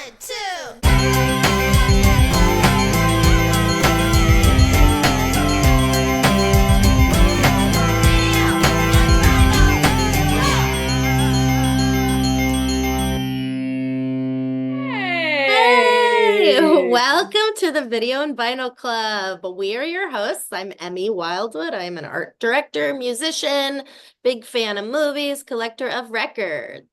One, two. Hey, welcome to the Video and Vinyl Club. We are your hosts. I'm Emmy Wildwood. I'm an art director, musician, big fan of movies, collector of records.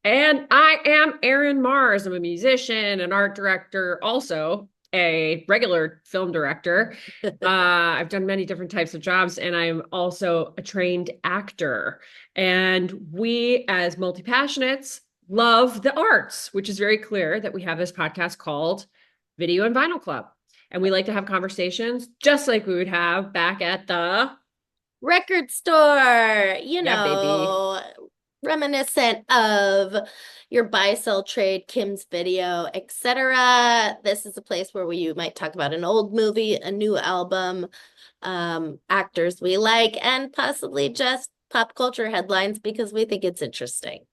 And I am Erin Mars. I'm a musician, an art director, also a regular film director. I've done many different types of jobs, and I'm also a trained actor. And we, as multi-passionates, love the arts, which is very clear that we have this podcast called Video and Vinyl Club. And we like to have conversations just like we would have back at the record store, baby. Reminiscent of your buy-sell trade, Kim's Video, etc. This is a place where you might talk about an old movie, a new album, actors we like, and possibly just pop culture headlines because we think it's interesting.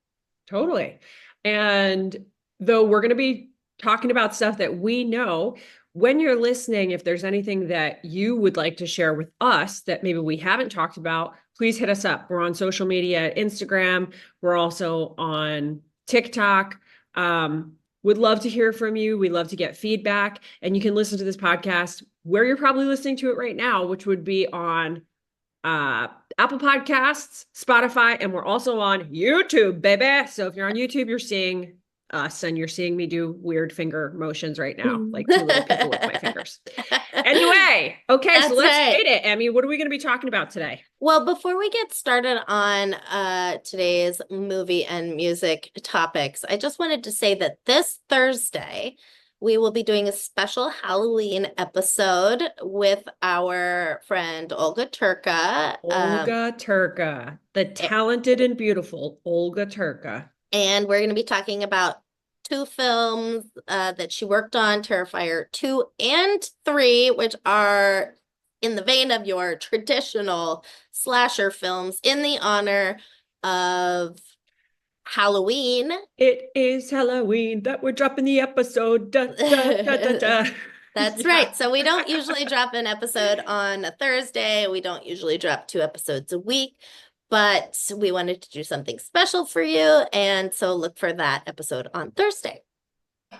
Totally. And though we're going to be talking about stuff that we know, when you're listening, if there's anything that you would like to share with us that maybe we haven't talked about, please hit us up. We're on social media, Instagram. We're also on TikTok. Would love to hear from you. We love to get feedback. And you can listen to this podcast where you're probably listening to it right now, which would be on Apple Podcasts, Spotify, and we're also on YouTube, baby. So if you're on YouTube, you're seeing us and you're seeing me do weird finger motions right now, like two little people with my fingers. Anyway, okay, so let's hit it, Emmy. What are we going to be talking about today? Well, before we get started on today's movie and music topics, I just wanted to say that this Thursday, we will be doing a special Halloween episode with our friend Olga Turka. Olga Turka, the talented and beautiful Olga Turka. And we're going to be talking about two films that she worked on, Terrifier 2 and 3, which are in the vein of your traditional slasher films in the honor of Halloween. It is Halloween that we're dropping the episode. Da, da, da, da, da. That's right. So we don't usually drop an episode on a Thursday. We don't usually drop 2 episodes a week, but we wanted to do something special for you. And so look for that episode on Thursday.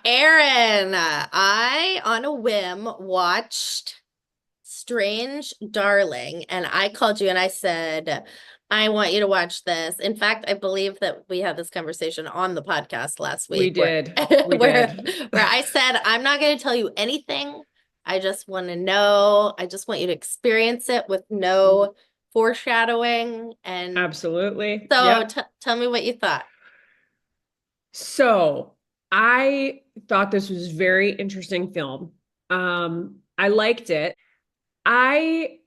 Erin, I, on a whim, watched Strange Darling, and I called you and I said, I want you to watch this. In fact, I believe that we had this conversation on the podcast last week. We did. Where I said, I'm not going to tell you anything. I just want to know. I just want you to experience it with no foreshadowing. And absolutely. So tell me what you thought. So I thought this was a very interesting film. I liked it. I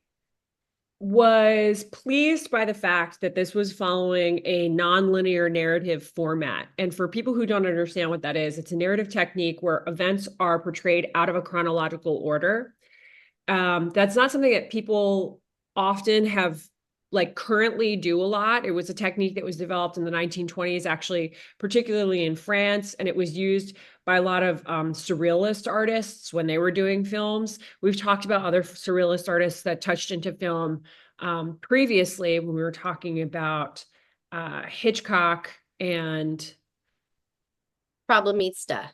was pleased by the fact that this was following a nonlinear narrative format. And for people who don't understand what that is, it's a narrative technique where events are portrayed out of a chronological order. That's not something that people often have currently do a lot. It was a technique that was developed in the 1920s, actually, particularly in France, and it was used by a lot of surrealist artists when they were doing films. We've talked about other surrealist artists that touched into film previously when we were talking about Hitchcock and Problemista.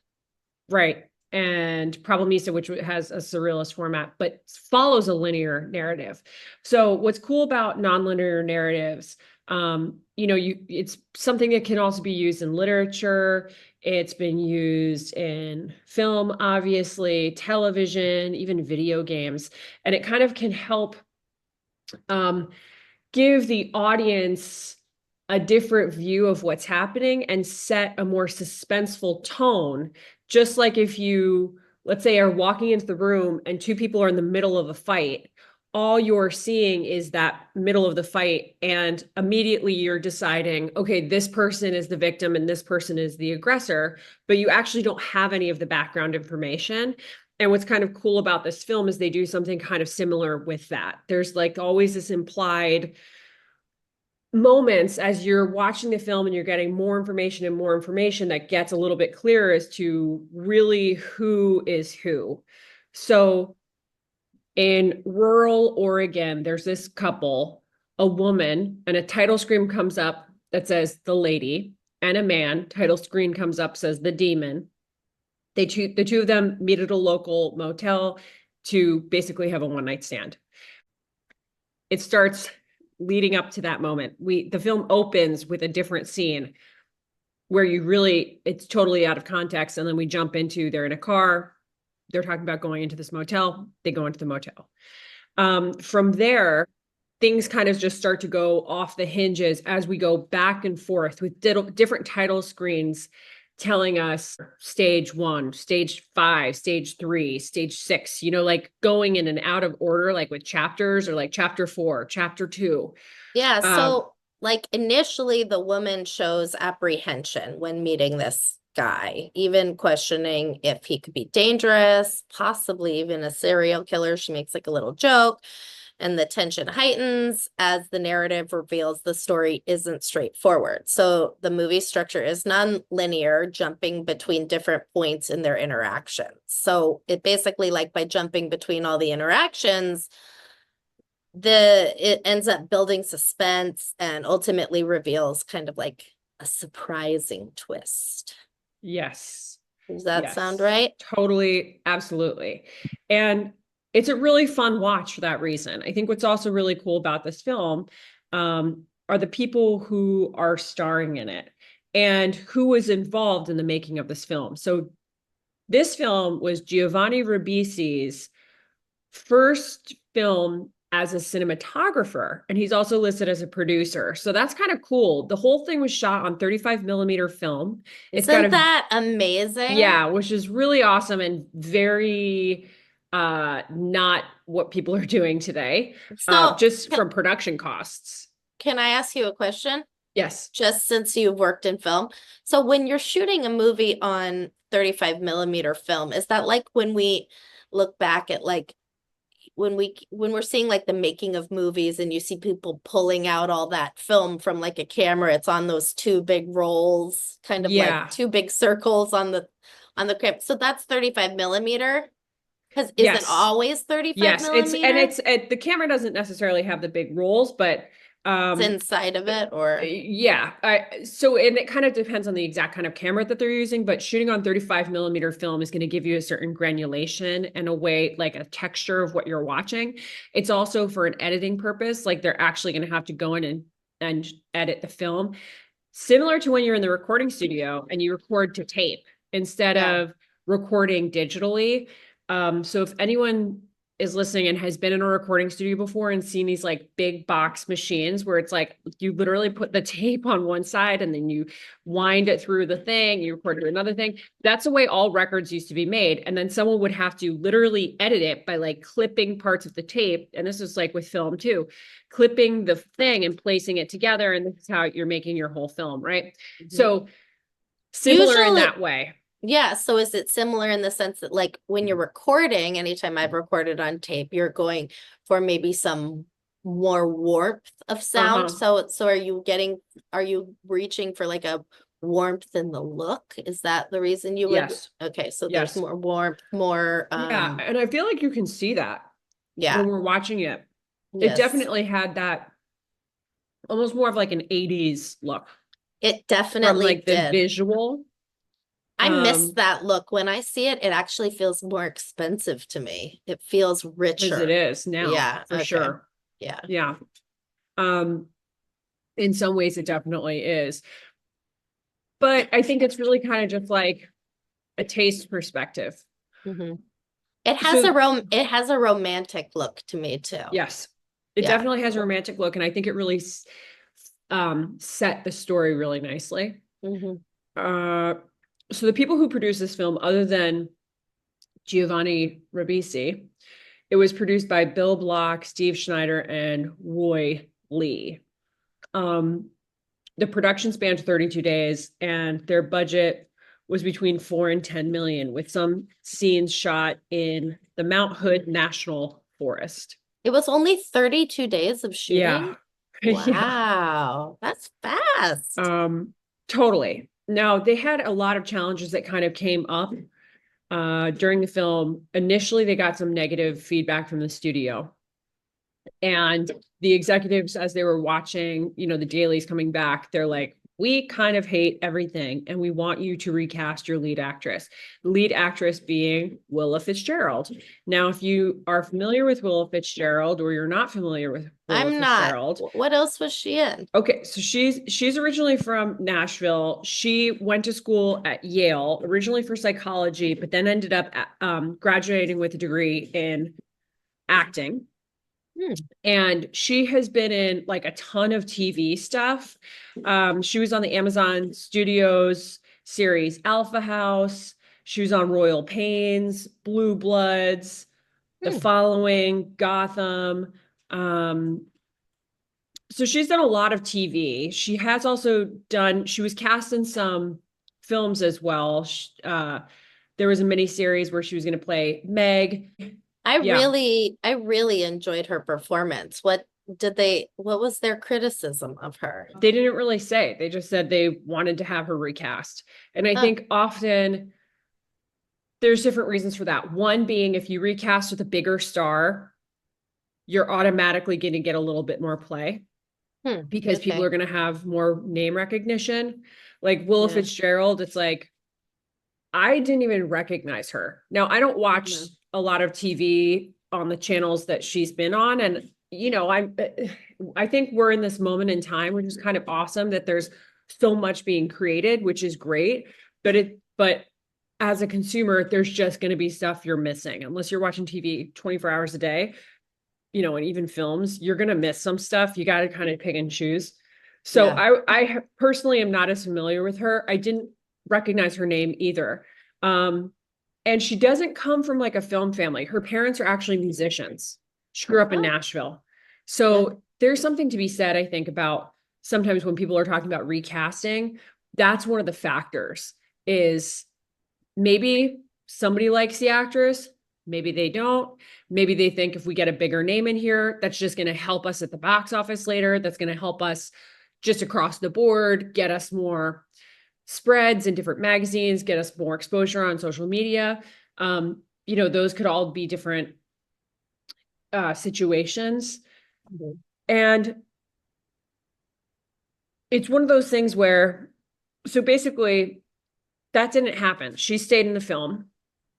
Right. And Problemista, which has a surrealist format, but follows a linear narrative. So what's cool about nonlinear narratives, it's something that can also be used in literature. It's been used in film, obviously, television, even video games. And it kind of can help give the audience a different view of what's happening and set a more suspenseful tone. Just like if you, let's say, are walking into the room and 2 people are in the middle of a fight, all you're seeing is that middle of the fight, and immediately you're deciding, okay, this person is the victim and this person is the aggressor, but you actually don't have any of the background information. And what's kind of cool about this film is they do something kind of similar with that. There's always this implied moments as you're watching the film and you're getting more information and more information that gets a little bit clearer as to really who is who. So in rural Oregon, there's this couple, a woman, and a title screen comes up that says the lady, and a man, title screen comes up, says the demon. The two of them meet at a local motel to basically have a one-night stand. It starts leading up to that moment. The film opens with a different scene where it's totally out of context, and then we jump into, they're in a car, they're talking about going into this motel, they go into the motel. From there, things kind of just start to go off the hinges as we go back and forth with different title screens telling us stage 1, stage 5, stage 3, stage 6, like going in and out of order, like with chapters, or like chapter 4, chapter 2. Yeah, so like initially the woman shows apprehension when meeting this guy, even questioning if he could be dangerous, possibly even a serial killer. She makes like a little joke, and the tension heightens as the narrative reveals the story isn't straightforward. So the movie structure is non-linear, jumping between different points in their interactions. So it basically, like, by jumping between all the interactions, it ends up building suspense and ultimately reveals kind of like a surprising twist. Yes. Does that Yes. sound right? Totally. Absolutely. And it's a really fun watch for that reason. I think what's also really cool about this film are the people who are starring in it and who was involved in the making of this film. So this film was Giovanni Ribisi's first film as a cinematographer, and he's also listed as a producer. So that's kind of cool. The whole thing was shot on 35 millimeter film. It's got Isn't that amazing? yeah, which is really awesome and very not what people are doing today, So just from production costs. can I ask you a question? Yes. Just since you've worked in film. So when you're shooting a movie on 35 millimeter film, is that like when we look back at like when we're seeing like the making of movies and you see people pulling out all that film from like a camera, it's on those two big rolls, kind of like Yeah. two big circles on the camera. So that's 35 millimeter. Because is it Yes. always 35 Yes. millimeter? The camera doesn't necessarily have the big rolls, but It's inside of it, or yeah. And it kind of depends on the exact kind of camera that they're using, but shooting on 35 millimeter film is going to give you a certain granulation and a way, like a texture of what you're watching. It's also for an editing purpose, like they're actually going to have to go in and edit the film. Similar to when you're in the recording studio and you record to tape instead of recording digitally. So if anyone is listening and has been in a recording studio before and seen these like big box machines where it's like you literally put the tape on one side and then you wind it through the thing, you record through another thing. That's the way all records used to be made. And then someone would have to literally edit it by like clipping parts of the tape. And this is like with film too, clipping the thing and placing it together. And this is how you're making your whole film, right? So similar in usually, that way. yeah. So is it similar in the sense that like when you're recording, anytime I've recorded on tape, you're going for maybe some more warmth of sound. So are you reaching for like a warmth in the look? Is that the reason you would? Yes. Okay, so there's Yes. more warmth, more Yeah. And I feel like you can see that yeah, when we're watching it. It yes. definitely had that almost more of like an 80s look It from definitely like the did. visual. I miss that look. When I see it, it actually feels more expensive to me. It feels As it richer. is now, Yeah, for okay. sure. Yeah. Yeah. Um, in some ways it definitely is. But I think it's really kind of just like a taste perspective. Hmm. It has a romantic look to me too. Yes, it Yeah. definitely has a romantic look, and I think it really set the story really nicely. Hmm. Uh, so the people who produced this film, other than Giovanni Ribisi, it was produced by Bill Block, Steve Schneider, and Roy Lee. The production spanned 32 days, and their budget was between 4 and 10 million, with some scenes shot in the Mount Hood National Forest. It was only 32 days of Yeah. shooting. Yeah. Wow, that's fast. Um, totally. Now, they had a lot of challenges that kind of came up during the film. Initially, they got some negative feedback from the studio. And the executives, as they were watching, the dailies coming back, they're like, we kind of hate everything and we want you to recast your lead actress. The lead actress being Willa Fitzgerald. Now, if you are familiar with Willa Fitzgerald or you're not familiar with Willa I'm not. Fitzgerald, What else was she in? okay, so she's originally from Nashville. She went to school at Yale, originally for psychology, but then ended up graduating with a degree in acting. Hmm. And she has been in like a ton of TV stuff. She was on the Amazon Studios series Alpha House. She was on Royal Pains, Blue Bloods, The Hmm. Following, Gotham. So she's done a lot of TV. She was cast in some films as well. There was a mini series where she was going to play Meg. Yeah, I really enjoyed her performance. What was their criticism of her? they didn't really say. They just said they wanted to have her recast. And I Oh, think often there's different reasons for that. One being if you recast with a bigger star, you're automatically going to get a little bit more play because people okay. are going to have more name recognition. Like Willa Yeah. Fitzgerald, it's like I didn't even recognize her. Now, I don't watch No. a lot of TV on the channels that she's been on. And, I think we're in this moment in time, which is kind of awesome that there's so much being created, which is great. But as a consumer, there's just going to be stuff you're missing unless you're watching TV 24 hours a day, and even films, you're going to miss some stuff. You got to kind of pick and choose. So Yeah. I personally am not as familiar with her. I didn't recognize her name either. Um, and she doesn't come from like a film family. Her parents are actually musicians. She grew up in Oh, Nashville. yeah. So there's something to be said, I think, about sometimes when people are talking about recasting, that's one of the factors is maybe somebody likes the actress, maybe they don't. Maybe they think if we get a bigger name in here, that's just going to help us at the box office later. That's going to help us just across the board, get us more spreads in different magazines, get us more exposure on social media. Those could all be different situations. Mhm. And it's one of those things where, so basically, that didn't happen. She stayed in the film.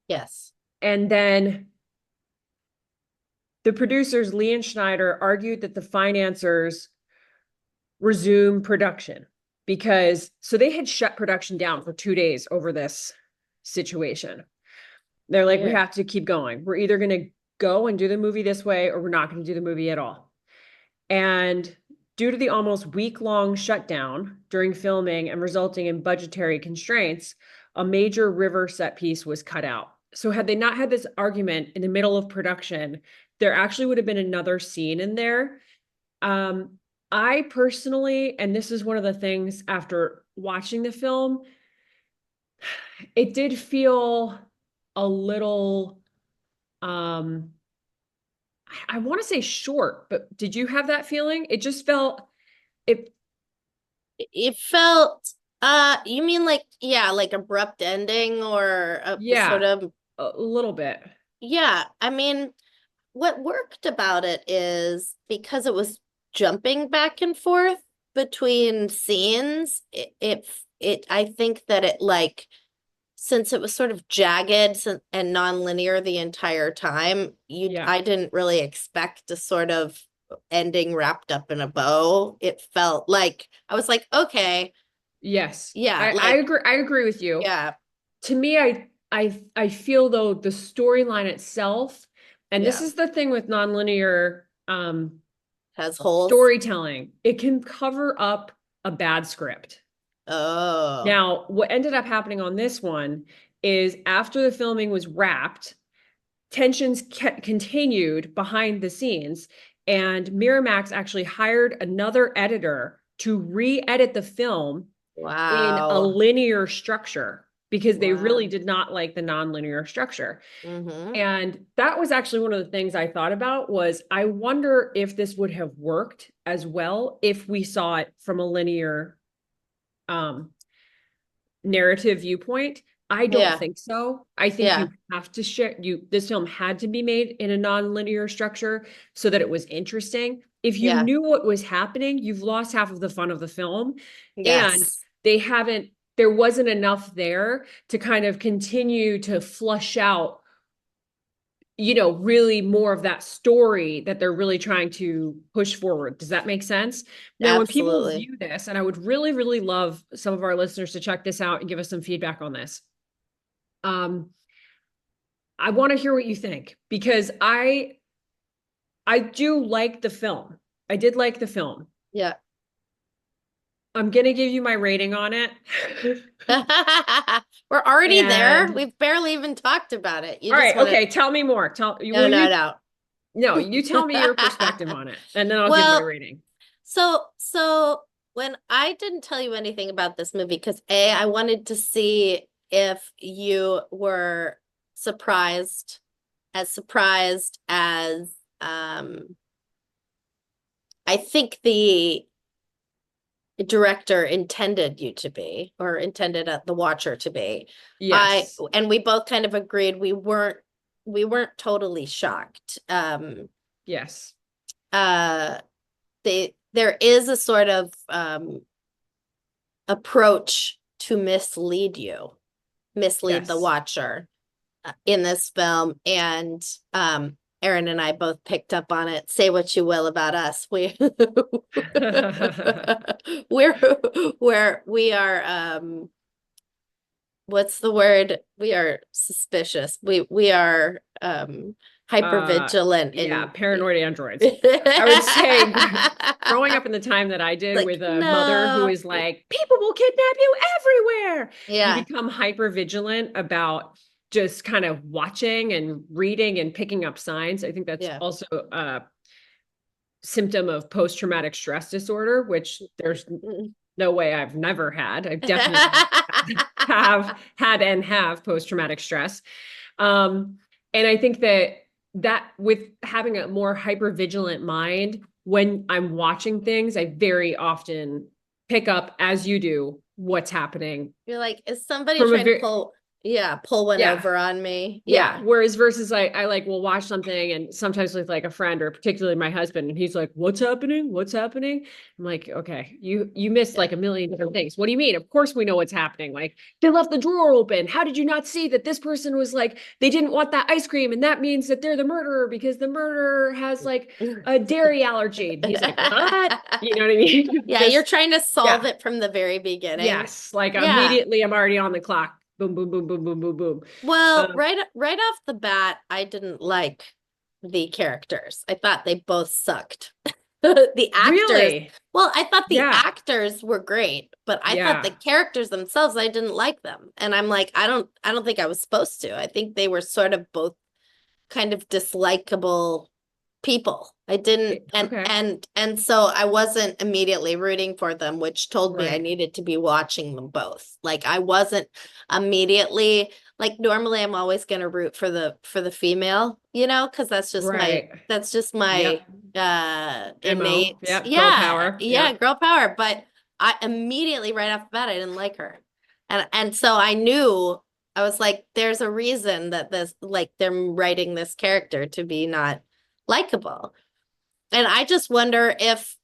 Yes. And then the producers, Lee and Schneider, argued that the financiers resume production because so they had shut production down for 2 days over this situation. They're like, we Weird. have to keep going. We're either going to go and do the movie this way or we're not going to do the movie at all. And due to the almost week-long shutdown during filming and resulting in budgetary constraints, a major river set piece was cut out. So had they not had this argument in the middle of production, there actually would have been another scene in there. I personally, and this is one of the things after watching the film, it did feel a little I want to say short, but did you have that feeling? It just felt it It felt, you mean like, yeah, like abrupt ending or a sort yeah, of, a little bit. yeah. I mean, what worked about it is because it was jumping back and forth between scenes, I think that it like, since it was sort of jagged and non-linear the entire time, Yeah. I didn't really expect a sort of ending wrapped up in a bow. It felt like I was like, okay, Yes. yeah, I like, agree. I agree with you. yeah, To me, I feel though the storyline itself, and this yeah, is the thing with nonlinear has holes. storytelling, it can cover up a bad script. Oh, Now, what ended up happening on this one is after the filming was wrapped, tensions continued behind the scenes, and Miramax actually hired another editor to re-edit the film in a wow. linear structure because they really Wow. did not like the nonlinear structure. Mm-hmm. And that was actually one of the things I thought about was I wonder if this would have worked as well if we saw it from a linear um, narrative viewpoint. I don't Yeah. think so. I think Yeah. you have to share this film had to be made in a non-linear structure so that it was interesting. If you Yeah. knew what was happening, you've lost half of the fun of the film. And Yes. they haven't, there wasn't enough there to kind of continue to flush out, really more of that story that they're really trying to push forward. Does that make sense? Now, when people Absolutely. view this, and I would really, really love some of our listeners to check this out and give us some feedback on this. Um, I want to hear what you think because I do like the film. I did like the film. Yeah. I'm gonna give you my rating on it. We're already there. And We've barely even talked about it. You all just right, want to, okay, tell me more. Tell no, will no, you no. no, you tell me your perspective on it, and then I'll give my Well, rating. so when I didn't tell you anything about this movie, because I wanted to see if you were surprised, as I think the director intended you to be, or intended the watcher to be. Yes. And we both kind of agreed we weren't totally shocked. Yes. Uh there is a sort of approach to mislead the Yes. watcher in this film, and Erin and I both picked up on it. Say what you will about us. We're we are what's the word? We are suspicious. We are hyper uh vigilant yeah, and paranoid androids. I would say growing up in the time that I did like, with a mother who no. is like, people will kidnap you everywhere. You Yeah. become hyper vigilant about just kind of watching and reading and picking up signs. I think that's Yeah. also a symptom of post-traumatic stress disorder, which there's no way I've never had. I've definitely have had and have post-traumatic stress. Um, and I think that with having a more hyper vigilant mind, when I'm watching things, I very often pick up, as you do, what's happening You're like, is somebody from a trying to very, pull one yeah, over on me? yeah. Yeah. Whereas versus I like will watch something and sometimes with like a friend or particularly my husband, and he's like, what's happening? What's happening? I'm like, okay, you missed Yeah. like a million different things. What do you mean? Of course we know what's happening. Like they left the drawer open. How did you not see that this person was like, they didn't want that ice cream, and that means that they're the murderer because the murderer has like a dairy allergy. And he's like, what? You know what I mean? Yeah, you're Just trying to solve yeah. it from the very beginning. Yes. Like Yeah. immediately I'm already on the clock. Boom, boom, boom, boom, boom, boom, boom. Well, Um, right off the bat, I didn't like the characters. I thought they both sucked. The actors, really? well, I thought the Yeah. actors were great, but I thought the Yeah. characters themselves, I didn't like them. And I'm like, I don't think I was supposed to. I think they were sort of both kind of dislikable people. I didn't, Okay. and so I wasn't immediately rooting for them, which told me I Right. needed to be watching them both. Like I wasn't immediately, like normally I'm always going to root for the female, because Right. that's just my Yep. MO. innate, Yep. Girl yeah, power. yeah, Yep. girl power. But I immediately right off the bat I didn't like her. And so I knew, I was like, there's a reason that this, like, they're writing this character to be not likable. And I just wonder if,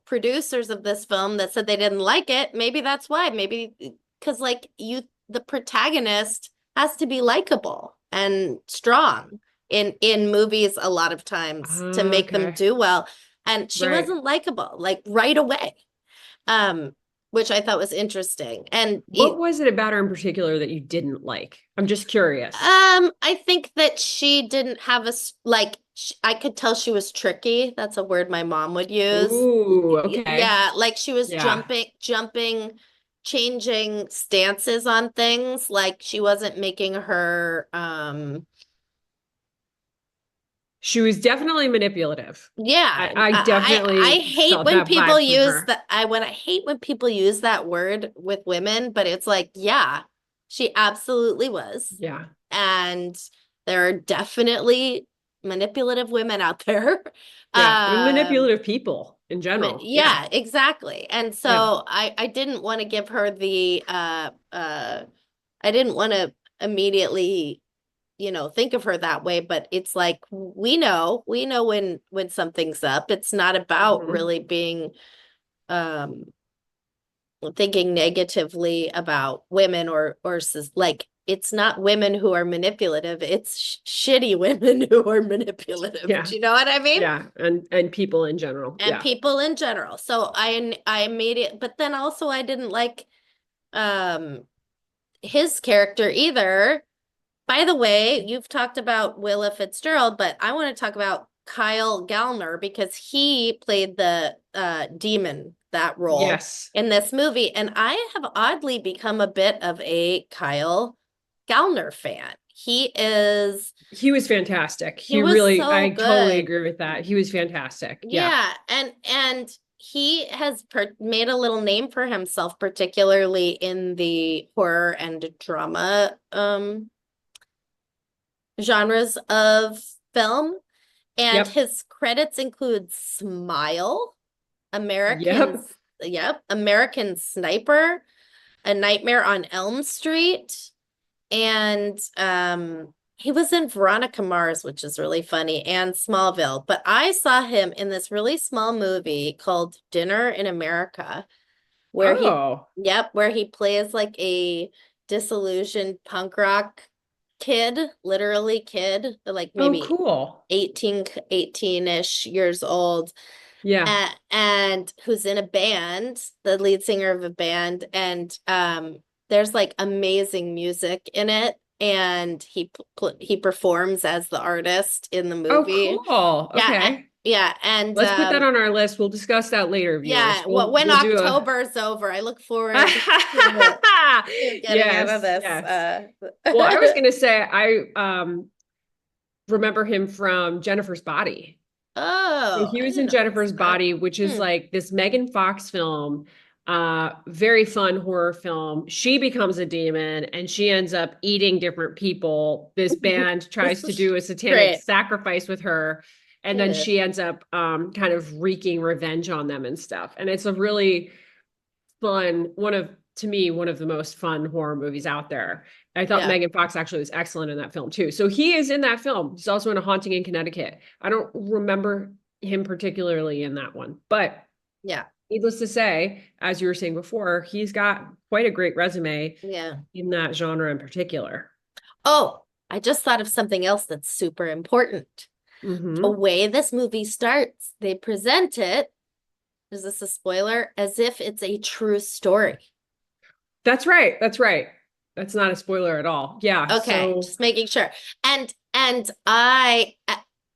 producers of this film that said they didn't like it, maybe that's why. Maybe because, like, the protagonist has to be likable and strong in movies a lot of times to make them Okay. do well. And she Right. wasn't likable, like, right away. Um, which I thought was interesting. And What was it about her in particular that you didn't like? I'm just curious. I think that she didn't have like, I could tell she was tricky. That's a word my mom would use. Ooh, okay. Yeah, like she was Yeah. jumping, changing stances on things. Like she wasn't making her, She was definitely manipulative. yeah. I I definitely hate felt when that people vibe from use her. that. I hate when people use that word with women, but it's like, yeah. She absolutely was. Yeah. And there are definitely manipulative women out there. Yeah. And manipulative people in But general. Yeah. yeah, exactly. And Yeah. so I didn't want to give her the I didn't want to immediately, think of her that way, but it's like we know when something's up. It's not about Hmm. really being um thinking negatively about women like it's not women who are manipulative, it's shitty women who are manipulative. Yeah. Do you know what I mean? Yeah. And people in general. And Yeah. people in general. So I made it, but then also I didn't like um his character either. By the way, you've talked about Willa Fitzgerald, but I want to talk about Kyle Gallner because he played the demon, that role Yes. in this movie. And I have oddly become a bit of a Kyle Gallner fan. He was fantastic. He He was really, so I totally good. agree with that. He was fantastic. Yeah. Yeah, and he has made a little name for himself, particularly in the horror and drama genres of film. And Yep. his credits include Smile, Yep. American Sniper, A Nightmare on Elm Street, and he was in Veronica Mars, which is really funny, and Smallville. But I saw him in this really small movie called Dinner in America, where Oh. where he plays like a disillusioned punk rock kid, literally kid, like Oh, maybe cool. 18-ish years old, Yeah. and who's in a band, the lead singer of a band, and there's like amazing music in it, and he performs as the artist in the Oh, movie. cool. Yeah, Okay. yeah, and Let's put that on our list. We'll discuss that later, viewers. yeah, well, when We'll do a October's over, I look forward to getting out of Yes, this. yes. Well, I was gonna say I remember him from Jennifer's Body. So Oh, he I was didn't in know he was Jennifer's in that. Body, which is Hmm. like this Megan Fox film, very fun horror film. She becomes a demon and she ends up eating different people. This band This tries to is do a satanic great. sacrifice with her, and then Yeah. she ends up kind of wreaking revenge on them and stuff. And it's a really fun to me one of the most fun horror movies out there. I thought Yeah. Megan Fox actually was excellent in that film too. So he is in that film. He's also in A Haunting in Connecticut. I don't remember him particularly in that one, but Yeah. needless to say, as you were saying before, he's got quite a great resume Yeah. in that genre in particular. Oh, I just thought of something else that's super important. The Hmm. way this movie starts, they present it, is this a spoiler? As if it's a true story. That's right. That's right. That's not a spoiler at all. Yeah. Okay, So, just making sure. And I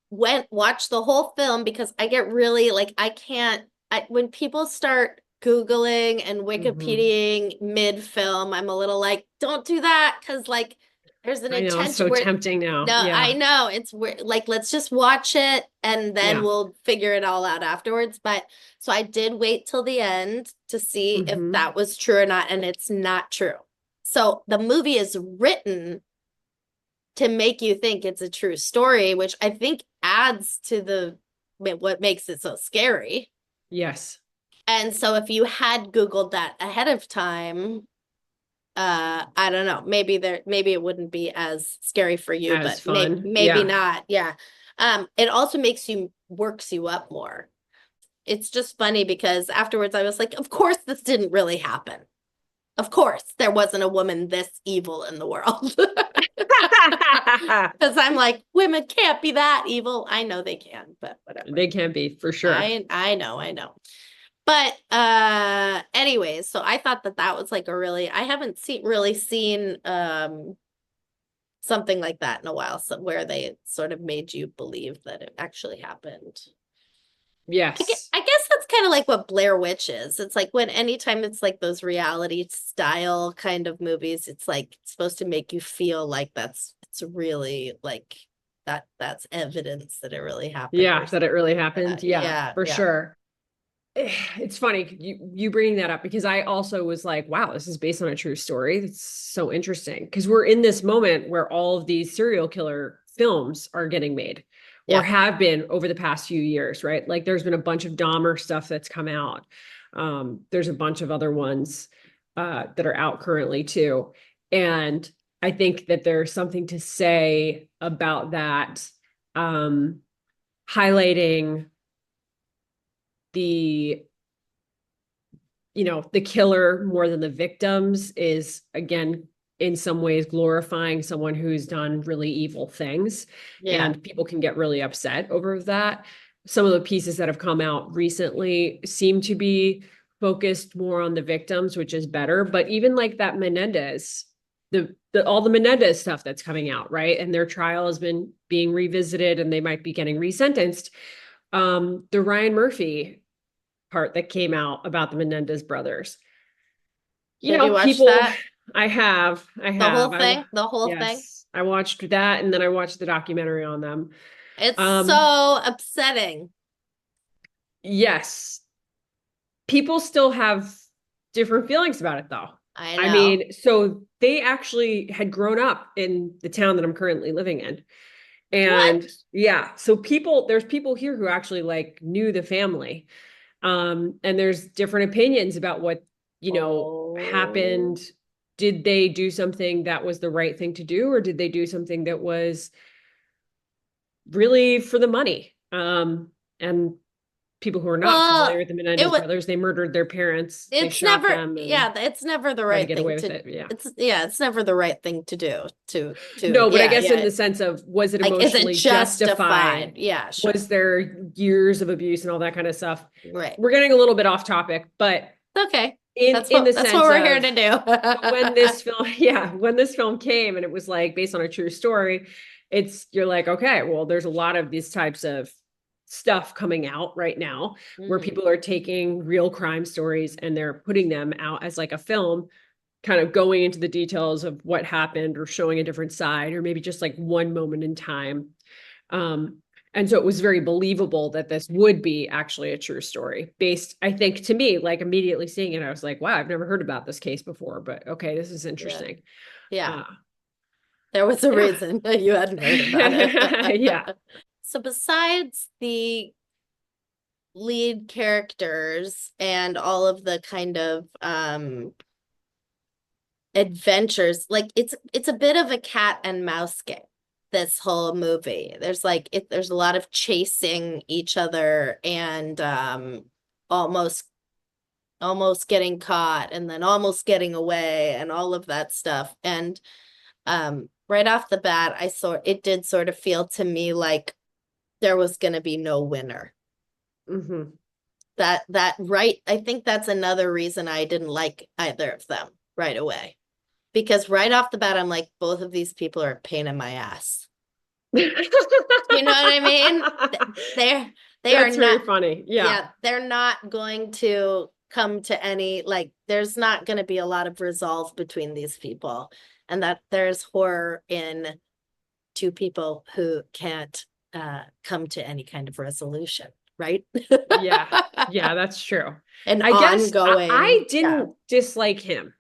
went watched the whole film because I get really like I can't when people start Googling and mhm. Wikipediaing mid-film, I'm a little like, don't do that because like there's an I know, it's so intention where tempting now. no, I Yeah. know it's weird. Like let's just watch it and then Yeah. we'll figure it all out afterwards. But so I did wait till the end to see if Hmm. that was true or not, and it's not true. So the movie is written to make you think it's a true story, which I think adds to what makes it so scary. Yes. And so if you had Googled that ahead of time, I don't know, maybe it wouldn't be as scary for you, As but fun. maybe Yeah. not. Yeah. It also works you up more. It's just funny because afterwards I was like, of course this didn't really happen. Of course there wasn't a woman this evil in the world. Because I'm like, women can't be that evil. I know they can, but whatever. They can be for sure. I know. But anyways, so I thought that was like a really I haven't seen something like that in a while, so where they sort of made you believe that it actually happened. Yes. I guess that's kind of like what Blair Witch is. It's like when anytime it's like those reality style kind of movies, it's like it's supposed to make you feel like it's really like that's evidence that it really happened or Yeah, that something it really like that. happened. Yeah, Yeah, for yeah. sure. it's funny you bringing that up, because I also was like, wow, this is based on a true story. It's so interesting because we're in this moment where all of these serial killer films are getting made or Yeah. have been over the past few years, right? Like there's been a bunch of Dahmer stuff that's come out. There's a bunch of other ones that are out currently too. And I think that there's something to say about that, highlighting the the killer more than the victims is, again, in some ways glorifying someone who's done really evil things, Yeah. and people can get really upset over that. Some of the pieces that have come out recently seem to be focused more on the victims, which is better. But even like that Menendez, all the Menendez stuff that's coming out, right? And their trial has been being revisited and they might be getting resentenced. The Ryan Murphy part that came out about the Menendez brothers. Did you watch People, that? I The have, whole thing? The whole thing? yes, I watched that and then I watched the documentary on them. It's Um, so upsetting. yes, people still have different feelings about it though. I I know. mean, so they actually had grown up in the town that I'm currently living in. What? And yeah, so there's people here who actually like knew the family. And there's different opinions about what, Oh. happened. Did they do something that was the right thing to do, or did they do something that was really for the money? And people who are not familiar Well, with the it Menendez was brothers, they murdered their parents, they it's shot never them and yeah, it's never the tried to right get thing away with to it. Yeah. it's never the right thing to do to No, but I yeah, guess in yeah. the sense of, was it Like, is it emotionally justified? justified? Yeah, sure. Was there years of abuse and all that kind of stuff? Right. We're getting a little bit off topic, but Okay. in the That's what sense we're here of, to so when do. this film, yeah, when this film came and it was like based on a true story, you're like, okay, well, there's a lot of these types of stuff coming out right now where Mhm. people are taking real crime stories and they're putting them out as like a film, kind of going into the details of what happened or showing a different side or maybe just like one moment in time. Um, and so it was very believable that this would be actually a true story based, I think, to me, like immediately seeing it, I was like, wow, I've never heard about this case before, but okay, this is Yeah. interesting. Yeah. Uh, There was a yeah. reason you hadn't heard about Yeah. it. So besides the lead characters and all of the kind of adventures, like it's a bit of a cat and mouse game, this whole movie. There's a lot of chasing each other and almost almost getting caught and then almost getting away and all of that stuff. And right off the bat, it did sort of feel to me like there was going to be no winner. Hmm. That right, I think that's another reason I didn't like either of them right away. Because right off the bat, I'm like, both of these people are a pain in my ass. You know what I mean? They're they are That's very not, funny. Yeah. yeah, they're not going to come to any, like, there's not going to be a lot of resolve between these people. And that there's horror in two people who can't come to any kind of resolution, right? Yeah. Yeah, that's true. An I guess ongoing, I yeah, didn't dislike him.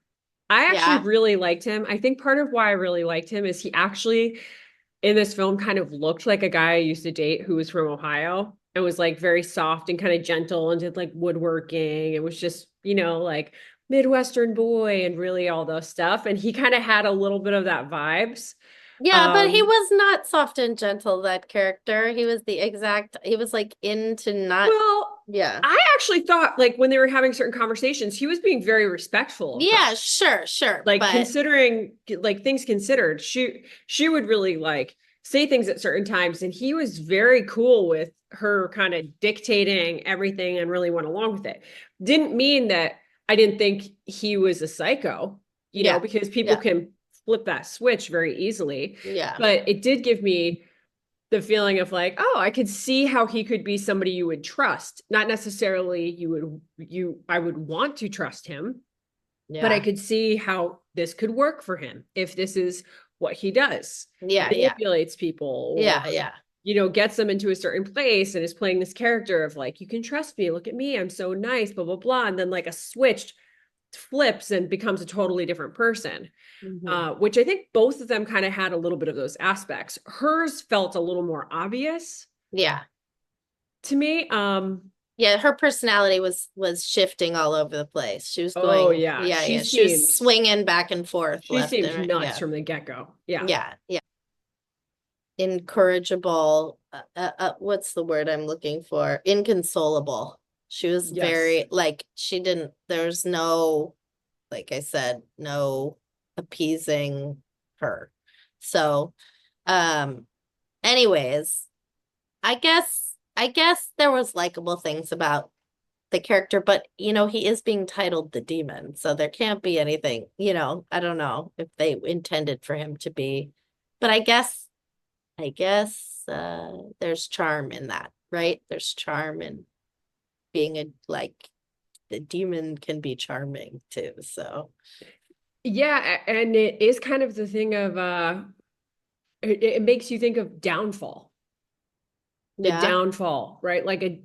I actually yeah, really liked him. I think part of why I really liked him is he actually in this film kind of looked like a guy I used to date who was from Ohio and was like very soft and kind of gentle and did like woodworking. It was just, like Midwestern boy and really all those stuff. And he kind of had a little bit of that vibes. yeah, but he Um, was not soft and gentle, that character. He was like into not, well, yeah. I actually thought like when they were having certain conversations, he was being very respectful of Yeah, her. sure, sure. Like But considering like things considered, she would really like say things at certain times and he was very cool with her kind of dictating everything and really went along with it. Didn't mean that I didn't think he was a psycho, yeah, because people yeah, can flip that switch very easily, yeah, but it did give me the feeling of like, oh, I could see how he could be somebody you would trust. Not necessarily I would want to trust him, but I yeah, could see how this could work for him if this is what he does. yeah, yeah, Manipulates people yeah, or yeah. gets them into a certain place and is playing this character of like, you can trust me, look at me, I'm so nice, blah, blah, blah. And then like a switch flips and becomes a totally different person. Mhm. Which I think both of them kind of had a little bit of those aspects. Hers felt a little more obvious Yeah. to me. Yeah, her personality was shifting all over the place. She was Oh going, yeah, yeah, yeah. She was swinging back and forth she left and seemed right. nuts Yeah. from the get-go. Yeah. Yeah, yeah. Incorrigible. What's the word I'm looking for? Inconsolable. She was Yes. very like there's no, like I said, no appeasing her. So, um, anyways, I guess there was likable things about the character, but he is being titled the demon, so there can't be anything, I don't know if they intended for him to be, but I guess there's charm in that, right? There's charm in being the demon can be charming too. So Yeah, and it is kind of the thing of it makes you think of downfall. The yeah, downfall, right? Like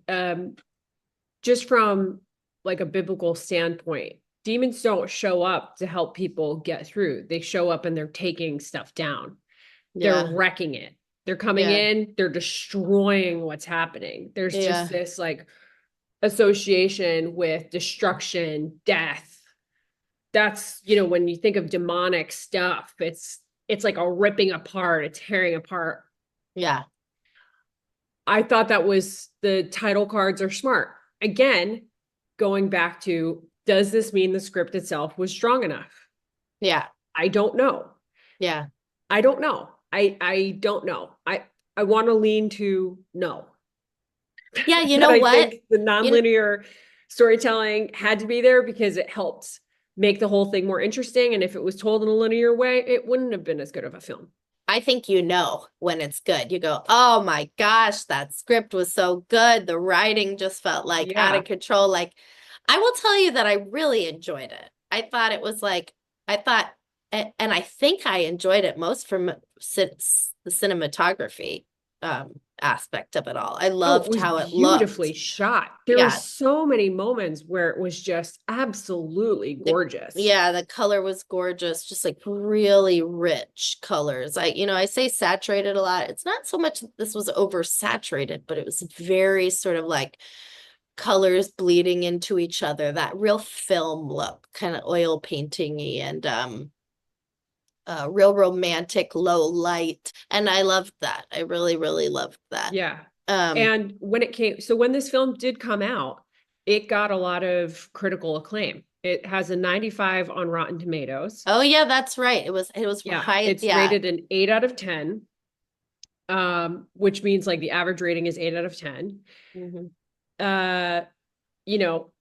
just from like a biblical standpoint, demons don't show up to help people get through. They show up and they're taking stuff down. They're yeah, wrecking it. They're coming yeah, in, they're destroying what's happening. There's just yeah, this like association with destruction, death. That's, when you think of demonic stuff, it's like a ripping apart, a tearing apart. yeah, I thought that was the title cards are smart. Again, going back to, does this mean the script itself was strong enough? yeah, I don't know. yeah, I don't know. I don't know. I want to lean to no. yeah. You That know I what? think the You know, nonlinear storytelling had to be there because it helped make the whole thing more interesting. And if it was told in a linear way, it wouldn't have been as good of a film. I think when it's good. You go, oh my gosh, that script was so good. The writing just felt like out Yeah. of control. Like, I will tell you that I really enjoyed it. I thought it was like, I thought, and I think I enjoyed it most from the cinematography aspect of it all. I Oh, it loved was how it beautifully looked. shot. There were Yeah, so many moments where it was just absolutely the gorgeous. yeah, the color was gorgeous, just like really rich colors. I say saturated a lot. It's not so much that this was oversaturated, but it was very sort of like colors bleeding into each other, that real film look, kind of oil painting-y and real romantic low light. And I loved that. I really, really loved that. Yeah. Um, And when this film did come out, it got a lot of critical acclaim. It has a 95 on Rotten Tomatoes. oh yeah, that's right. It was Yeah, high, it's yeah. rated an 8 out of 10, which means like the average rating is 8 out of 10. Mhm. Uh, you know,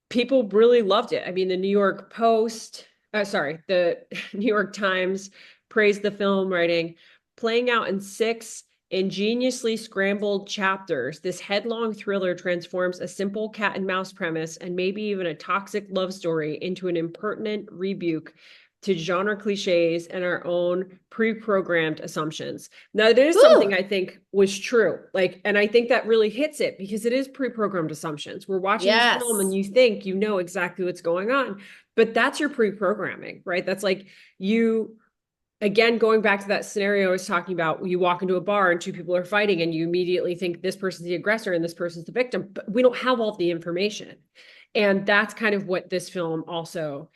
people really loved it. I mean, the New York Post, sorry, the New York Times praised the film, writing, playing out in 6 ingeniously scrambled chapters, this headlong thriller transforms a simple cat and mouse premise and maybe even a toxic love story into an impertinent rebuke to genre cliches and our own pre-programmed assumptions. Now, that is Whew. something I think was true. Like, and I think that really hits it because it is pre-programmed assumptions. We're watching this film and Yes. you think you know exactly what's going on, but that's your pre-programming, right? That's like you, again, going back to that scenario I was talking about, you walk into a bar and two people are fighting and you immediately think this person's the aggressor and this person's the victim, but we don't have all the information. And that's kind of what this film also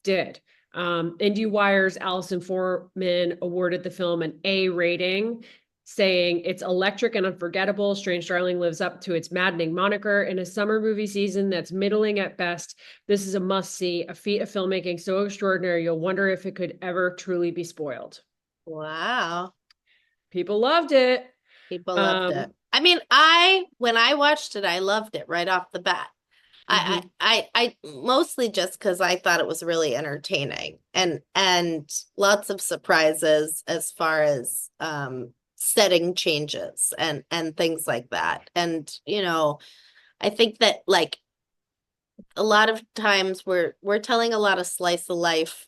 did. IndieWire's Allison Foreman awarded the film an A rating, saying it's electric and unforgettable. Strange Darling lives up to its maddening moniker. In a summer movie season that's middling at best, this is a must see, a feat of filmmaking so extraordinary you'll wonder if it could ever truly be spoiled. Wow. People loved it. People loved it. Um, I mean, when I watched it, I loved it right off the bat. mhm. I mostly just because I thought it was really entertaining and lots of surprises as far as setting changes and things like that. And I think that like a lot of times we're telling a lot of slice of life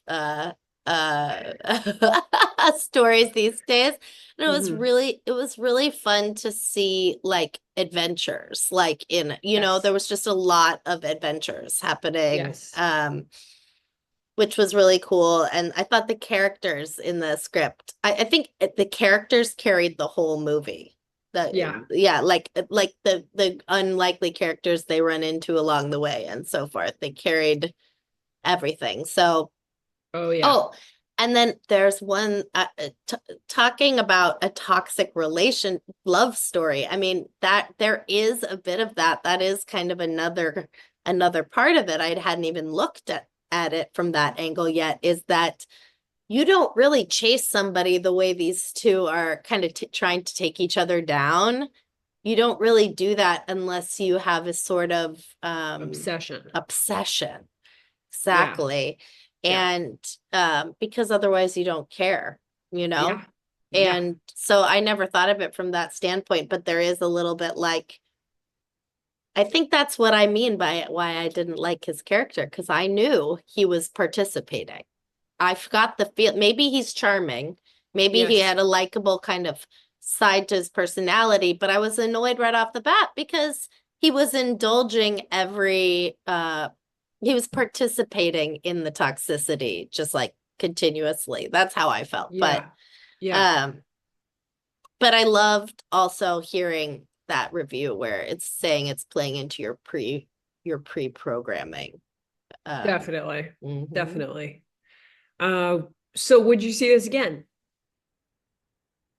stories these days. And Hmm. it was really fun to see like adventures, like in, there Yes. was just a lot of adventures happening, Yes. which was really cool. And I thought the characters in the script, I think the characters carried the whole movie. Yeah. Yeah, like the unlikely characters they run into along the way and so forth. They carried everything. So, Oh yeah. oh, and then there's one talking about a toxic relation love story. I mean, that there is a bit of that. That is kind of another part of it. I hadn't even looked at it from that angle yet, is that you don't really chase somebody the way these two are kind of trying to take each other down. You don't really do that unless you have a sort of Obsession. obsession. Yeah. Exactly. Yeah. And because otherwise you don't care, you know? Yeah. Yeah. And so I never thought of it from that standpoint, but there is a little bit like, I think that's what I mean by why I didn't like his character, because I knew he was participating. I forgot the feel. Maybe he's charming. Maybe he Yes. had a likable kind of side to his personality, but I was annoyed right off the bat because he was indulging he was participating in the toxicity just like continuously. That's how I felt. Yeah. Yeah. Um but I loved also hearing that review where it's saying it's playing into your pre-programming. Um Definitely. mhm. Definitely. Uh, so would you see this again?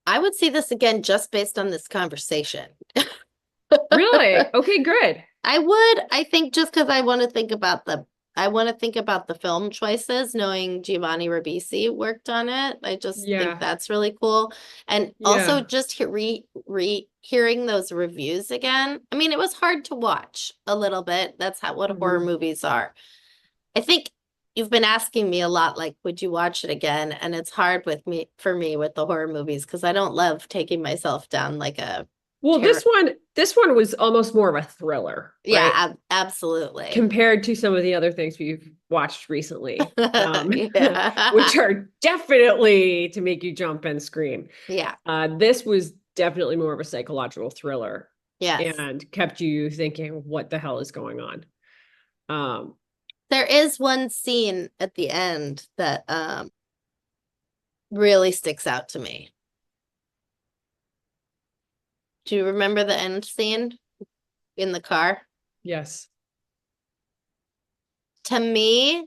I would see this again just based on this conversation. Really? Okay, good. I would, I think just because I want to think about the film choices, knowing Giovanni Ribisi worked on it. I just think Yeah. that's really cool. And also Yeah. just hearing those reviews again. I mean, it was hard to watch a little bit. That's what horror Hmm. movies are. I think you've been asking me a lot, like, would you watch it again? And it's hard for me with the horror movies because I don't love taking myself down like a Well, terror. this one was almost more of a thriller, Yeah, right? absolutely. Compared to some of the other things we've watched recently, which Yeah. are definitely to make you jump and scream. Yeah. This was definitely more of a psychological thriller Yes. and kept you thinking, what the hell is going on? Um, There is one scene at the end that really sticks out to me. Do you remember the end scene in the car? yes. To me,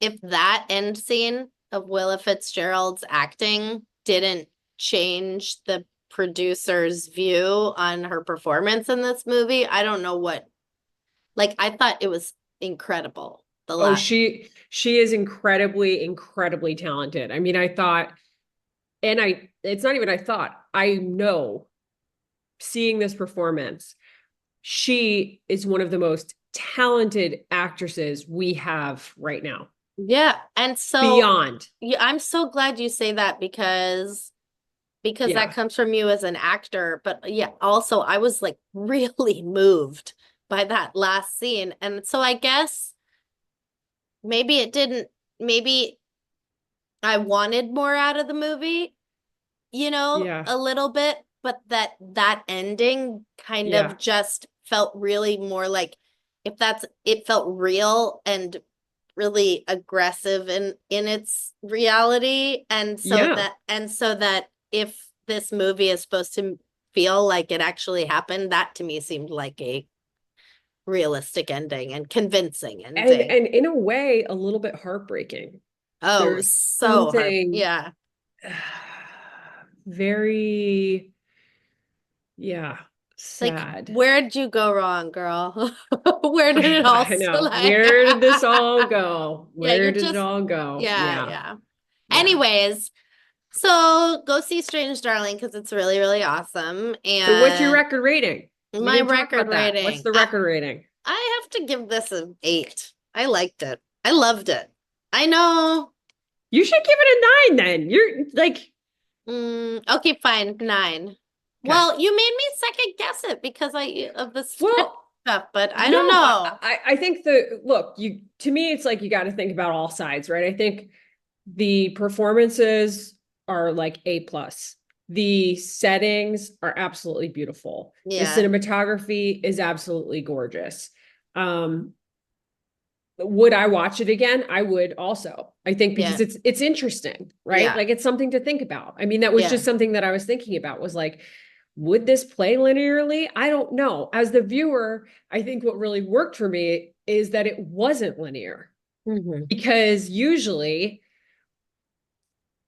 if that end scene of Willa Fitzgerald's acting didn't change the producer's view on her performance in this movie, I don't know what. Like, I thought it was incredible. The Oh, last, she is incredibly, incredibly talented. I mean, I thought, and it's not even I thought, I know seeing this performance, she is one of the most talented actresses we have right now. yeah. And so, Beyond. yeah, I'm so glad you say that because that Yeah. comes from you as an actor. But yeah, also I was like really moved by that last scene. And so I guess maybe it didn't, maybe I wanted more out of the movie, Yeah. a little bit, but that ending kind Yeah. of just felt really more like it felt real and really aggressive in its reality. Yeah. And so that if this movie is supposed to feel like it actually happened, that to me seemed like a realistic ending and convincing ending. And in a way, a little bit heartbreaking. Oh, There's so hard. something Yeah. very, yeah, Like, sad. where'd you go wrong, girl? Where did it all I know. like? Where did this all go? Yeah, Where you're did it just all go? yeah, Yeah. yeah. Yeah. Anyways, so go see Strange Darling because it's really, really awesome. So what's your And record rating? We my didn't talk record about that. What's rating, the record rating? I have to give this an 8. I liked it. I loved it. I know. You should give it a 9 then. You're like, Okay, fine, 9. okay. Well, you made me second guess it because I of the script Well, stuff, but I don't no, know. I think the look, you to me, it's like you got to think about all sides, right? I think the performances are like A plus. The settings are absolutely beautiful. The Yeah. cinematography is absolutely gorgeous. Um, would I watch it again? I would also. I think because Yeah. it's interesting, right? Yeah. Like it's something to think about. I mean, that was Yeah. just something that I was thinking about was like, would this play linearly? I don't know. As the viewer, I think what really worked for me is that it wasn't linear Hmm. because usually,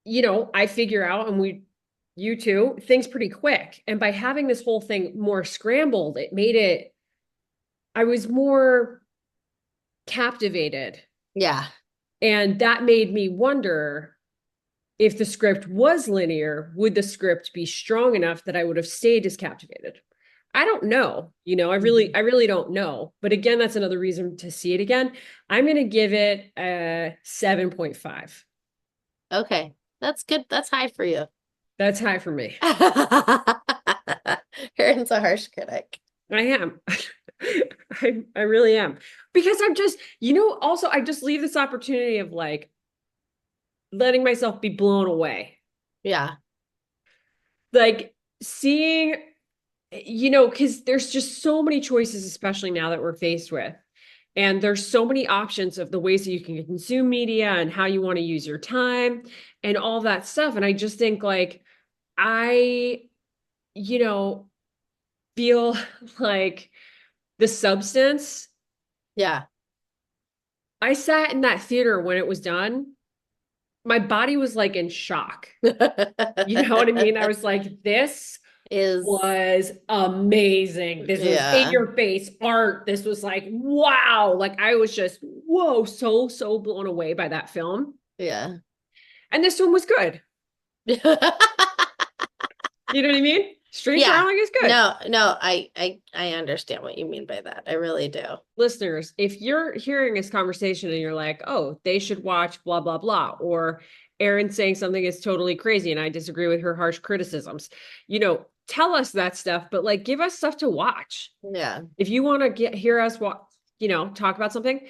I figure out and you too, things pretty quick. And by having this whole thing more scrambled, I was more captivated. Yeah. And that made me wonder if the script was linear, would the script be strong enough that I would have stayed as captivated? I don't know. Mhm. I really don't know. But again, that's another reason to see it again. I'm going to give it a 7.5. Okay. That's good. That's high for you. That's high for me. Aaron's a harsh critic. I am. I really am. Because I'm just, also I just leave this opportunity of like letting myself be blown away. Yeah. Like seeing, because there's just so many choices, especially now that we're faced with. And there's so many options of the ways that you can consume media and how you want to use your time and all that stuff. And I just think like I, you know, feel like the substance. Yeah. I sat in that theater when it was done. My body was like in shock. You know what I mean? I was like, this Is, was amazing. This was in yeah. your face art. This was like, wow. Like I was just, whoa, so blown away by that film. Yeah. And this one was good. You know what I mean? Street Yeah. Darling is good. No, I understand what you mean by that. I really do. Listeners, if you're hearing this conversation and you're like, oh, they should watch blah, blah, blah, or Erin saying something is totally crazy and I disagree with her harsh criticisms, tell us that stuff, but like give us stuff to watch. Yeah. If you want to hear us talk about something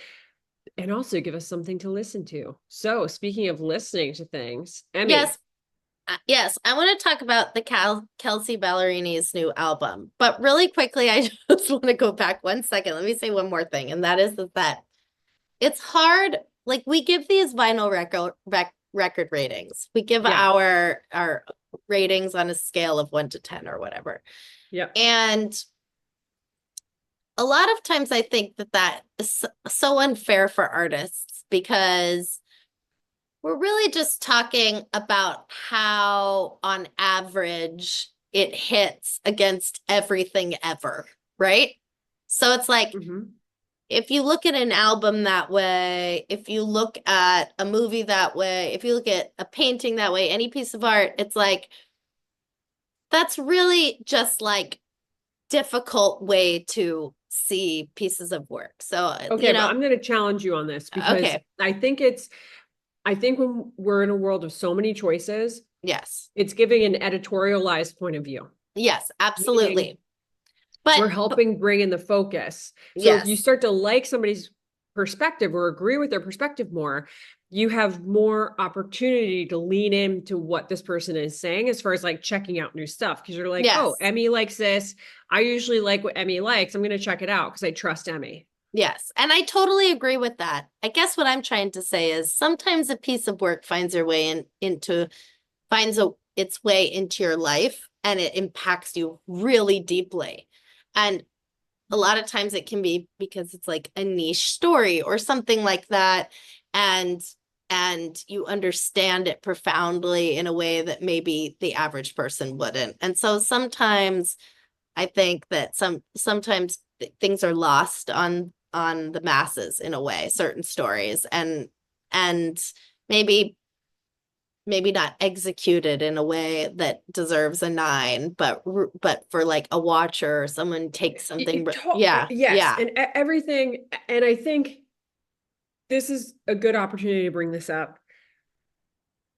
and also give us something to listen to. So speaking of listening to things, Emmy. Yes. Yes, I want to talk about the Kelsea Ballerini's new album. But really quickly, I just want to go back 1 second. Let me say one more thing, and that is that it's hard. Like we give these vinyl record ratings. We give Yeah. our ratings on a scale of 1 to 10 or whatever. Yeah. And a lot of times I think that is so unfair for artists because we're really just talking about how, on average, it hits against everything ever, right? So it's like, Mm-hmm. if you look at an album that way, if you look at a movie that way, if you look at a painting that way, any piece of art, it's like, that's really just like difficult way to see pieces of work. So, Okay, but I'm going to challenge you on this because okay. I think when we're in a world of so many choices, Yes. it's giving an editorialized point of view, Yes, meaning absolutely. we're But helping bring in the focus. So if you yes. start to like somebody's perspective or agree with their perspective more, you have more opportunity to lean into what this person is saying as far as like checking out new stuff. Because you're like, oh, Yes. Emmy likes this. I usually like what Emmy likes. I'm going to check it out because I trust Emmy. Yes. And I totally agree with that. I guess what I'm trying to say is sometimes a piece of work finds your way its way into your life and it impacts you really deeply. And a lot of times it can be because it's like a niche story or something like that. And you understand it profoundly in a way that maybe the average person wouldn't. And so sometimes I think that sometimes things are lost on the masses in a way, certain stories, and maybe not executed in a way that deserves a 9, but for like a watcher or someone takes something, yeah, Yes, yeah, and everything. And I think this is a good opportunity to bring this up.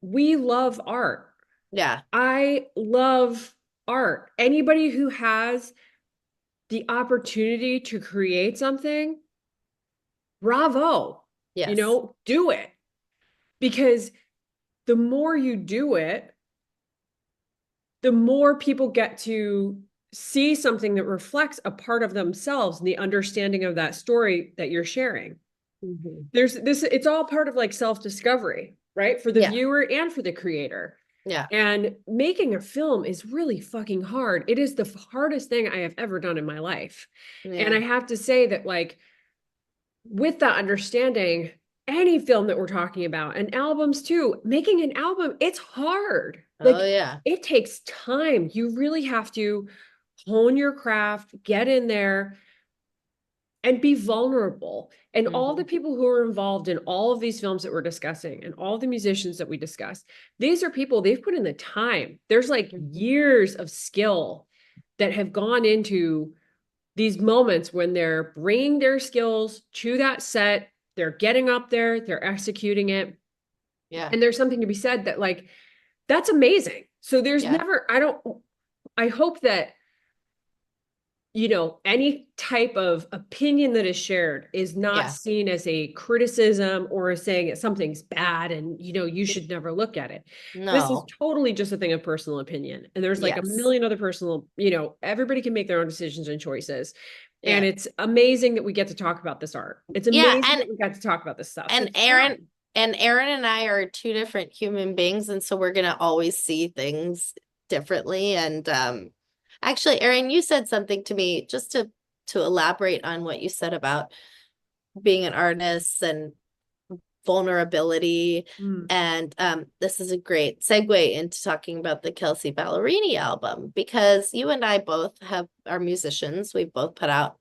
We love art. yeah, I love art. Anybody who has the opportunity to create something, bravo. yes, Do it. Because the more you do it, the more people get to see something that reflects a part of themselves and the understanding of that story that you're sharing. There's this, it's all part of like self-discovery, right? For the Yeah. viewer and for the creator. Yeah. And making a film is really fucking hard. It is the hardest thing I have ever done in my life. And I Yeah. have to say that, like, with that understanding, any film that we're talking about, and albums too, making an album, it's hard. Oh, Like, yeah. it takes time. You really have to hone your craft, get in there, and be vulnerable. And all the Mhm. people who are involved in all of these films that we're discussing and all the musicians that we discuss, these are people, they've put in the time. There's like Mhm. years of skill that have gone into these moments when they're bringing their skills to that set, they're getting up there, they're executing it. Yeah. And there's something to be said that, like, that's amazing. So there's Yeah. never, I hope that, you know, any type of opinion that is shared is not Yeah. seen as a criticism or as saying that something's bad and, you know, you should never look at it. This is No. totally just a thing of personal opinion. And there's like a Yes. million other personal, you know, everybody can make their own decisions and choices. And Yeah. it's amazing that we get to talk about this art. It's Yeah. amazing that we got to talk about this stuff. And It's Erin fun. and Erin and I are two different human beings, and so we're gonna always see things differently. And actually, Erin, you said something to me just to elaborate on what you said about being an artist and vulnerability. Mm. And this is a great segue into talking about the Kelsea Ballerini album, because you and I both are musicians. We've both put out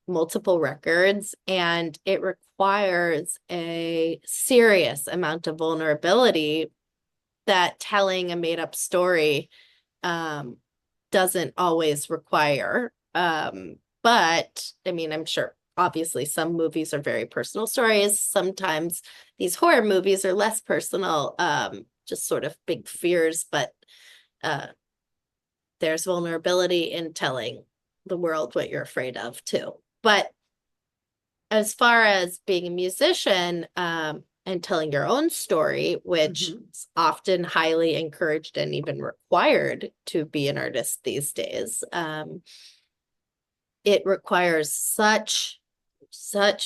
multiple records, and it requires a serious amount of vulnerability that telling a made up story um, doesn't always require. But I mean, I'm sure obviously some movies are very personal stories. Sometimes these horror movies are less personal, just sort of big fears, but uh, there's vulnerability in telling the world what you're afraid of too. But as far as being a musician, and telling your own story, which Mhm. is often highly encouraged and even required to be an artist these days, it requires such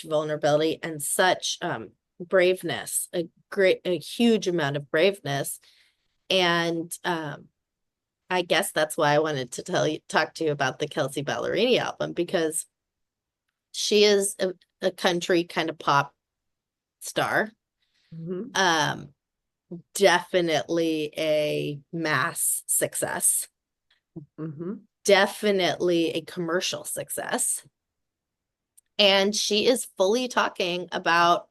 vulnerability and such braveness, a huge amount of braveness. And I guess that's why I wanted to talk to you about the Kelsea Ballerini album, because she is a country kind of pop star. Mhm. Um, Definitely a mass success, Mhm. definitely a commercial success. And she is fully talking about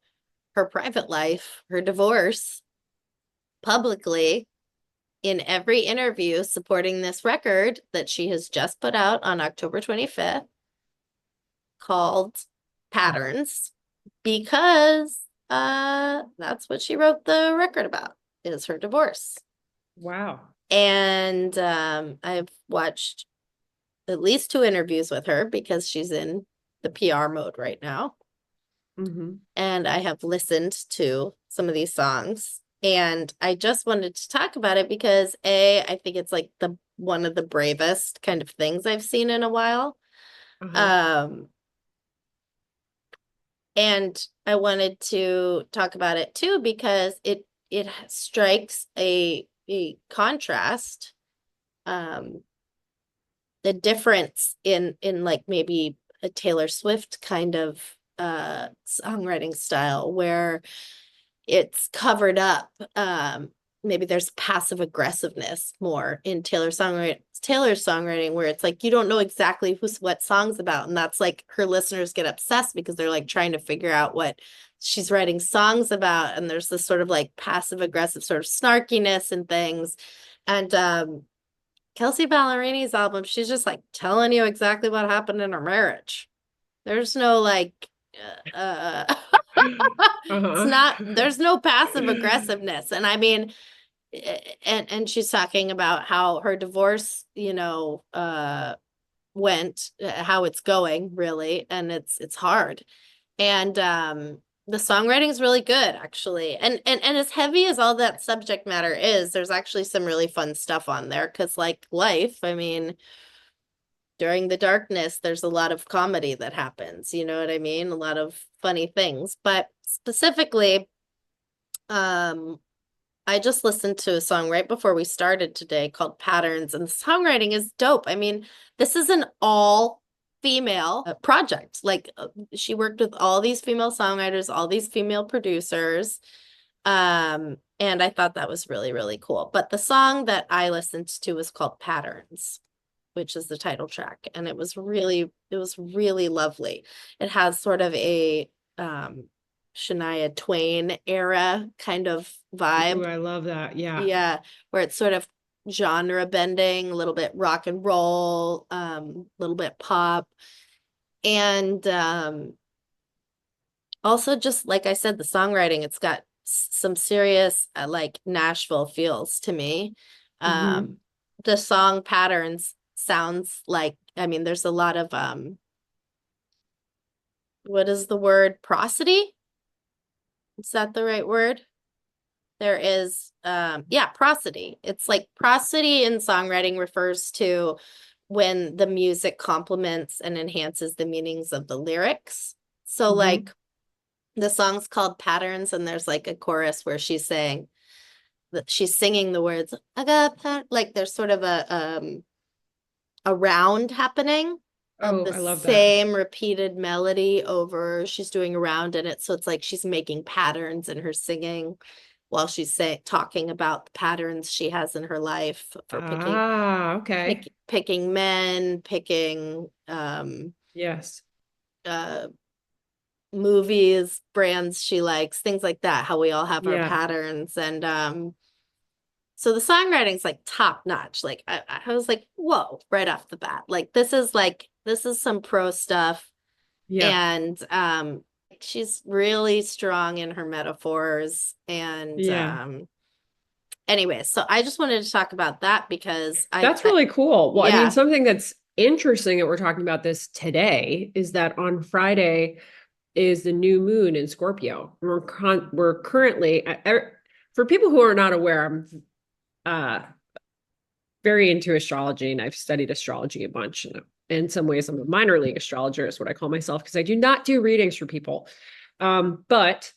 her private life, her divorce, publicly in every interview supporting this record that she has just put out on October 25th, called Patterns, because that's what she wrote the record about, is her divorce. Wow. And I've watched at least two interviews with her because she's in the PR mode right now. Mhm. And I have listened to some of these songs. And I just wanted to talk about it because I think it's like the one of the bravest kind of things I've seen in a while. Uh-huh. Um, and I wanted to talk about it too because it strikes a contrast, um, the difference in like maybe a Taylor Swift kind of songwriting style where it's covered up. Maybe there's passive aggressiveness more in Taylor's songwriting, where it's like you don't know exactly who's what song's about, and that's like her listeners get obsessed because they're like trying to figure out what she's writing songs about, and there's this sort of like passive aggressive sort of snarkiness and things. And Kelsea Ballerini's album, she's just like telling you exactly what happened in her marriage. There's no like, it's Uh-huh. not, there's no passive aggressiveness. And I mean, and she's talking about how her divorce, went, how it's going really, and it's hard. And The songwriting is really good, actually. And as heavy as all that subject matter is, there's actually some really fun stuff on there because like life, I mean, during the darkness, there's a lot of comedy that happens, you know what I mean? A lot of funny things. But specifically, um, I just listened to a song right before we started today called Patterns, and the songwriting is dope. I mean, this is an all female project. Like she worked with all these female songwriters, all these female producers. And I thought that was really, really cool. But the song that I listened to was called Patterns, which is the title track, and it was really lovely. It has sort of a Shania Twain era kind of Ooh, vibe. I love that. Yeah. Yeah, where it's sort of genre bending, a little bit rock and roll, a little bit pop. And also just like I said, the songwriting, it's got some serious like Nashville feels to me. Hmm. Um, the song Patterns sounds like, I mean, there's a lot of what is the word? Prosody? Is that the right word? There is yeah, prosody. It's like prosody in songwriting refers to when the music complements and enhances the meanings of the lyrics. So Hmm. like the song's called Patterns, and there's like a chorus where she's saying that she's singing the words, I got like there's sort of a round happening of Oh, the I love that. same repeated melody over. She's doing a round in it. So it's like she's making patterns in her singing while she's talking about the patterns she has in her life for Ah, okay. picking men, picking Yes. uh movies, brands she likes, things like that, how we all have our Yeah. patterns. And so the songwriting's like top notch. Like I was like, whoa, right off the bat. Like this is some pro stuff. Yeah. And she's really strong in her metaphors. And Yeah. anyway, so I just wanted to talk about that because That's really cool. Well, I mean, yeah. something that's interesting that we're talking about this today is that on Friday is the new moon in Scorpio. We're currently for people who are not aware, I'm uh very into astrology and I've studied astrology a bunch. And in some ways, I'm a minor league astrologer, is what I call myself, because I do not do readings for people. But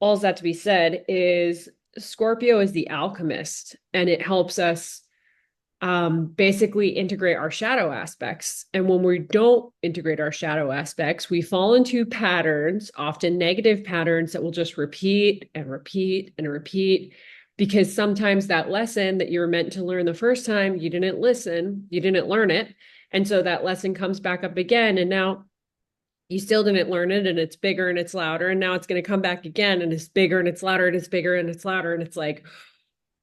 all that to be said is Scorpio is the alchemist, and it helps us basically integrate our shadow aspects. And when we don't integrate our shadow aspects, we fall into patterns, often negative patterns that will just repeat and repeat and repeat. Because sometimes that lesson that you were meant to learn the first time, you didn't listen, you didn't learn it. And so that lesson comes back up again. And now you still didn't learn it, and it's bigger and it's louder. And now it's going to come back again, and it's bigger and it's louder and it's bigger and it's louder. And it's like,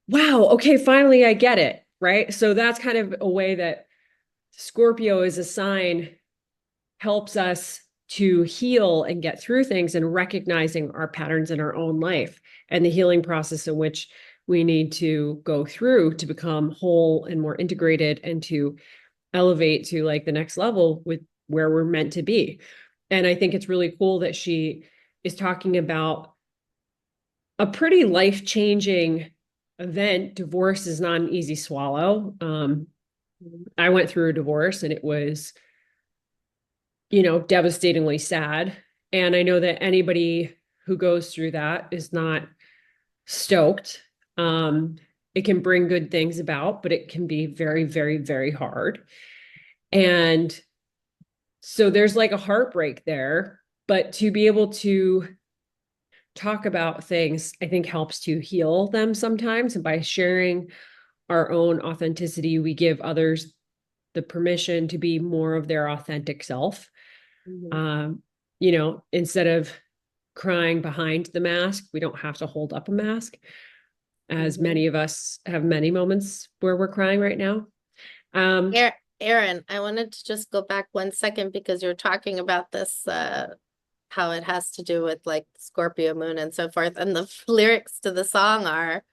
wow, okay, finally I get it. Right. So that's kind of a way that Scorpio as a sign helps us to heal and get through things, and recognizing our patterns in our own life and the healing process in which we need to go through to become whole and more integrated and to elevate to like the next level with where we're meant to be. And I think it's really cool that she is talking about a pretty life-changing event. Divorce is not an easy swallow. I went through a divorce, and it was, devastatingly sad. And I know that anybody who goes through that is not stoked. It can bring good things about, but it can be very, very, very hard. And so there's like a heartbreak there, but to be able to talk about things, I think helps to heal them sometimes. And by sharing our own authenticity, we give others the permission to be more of their authentic self. Mhm. Um, instead of crying behind the mask, we don't have to hold up a mask, as Mhm. many of us have many moments where we're crying right now. Um, Erin, I wanted to just go back 1 second because you're talking about this, how it has to do with like Scorpio moon and so forth. And the lyrics to the song are,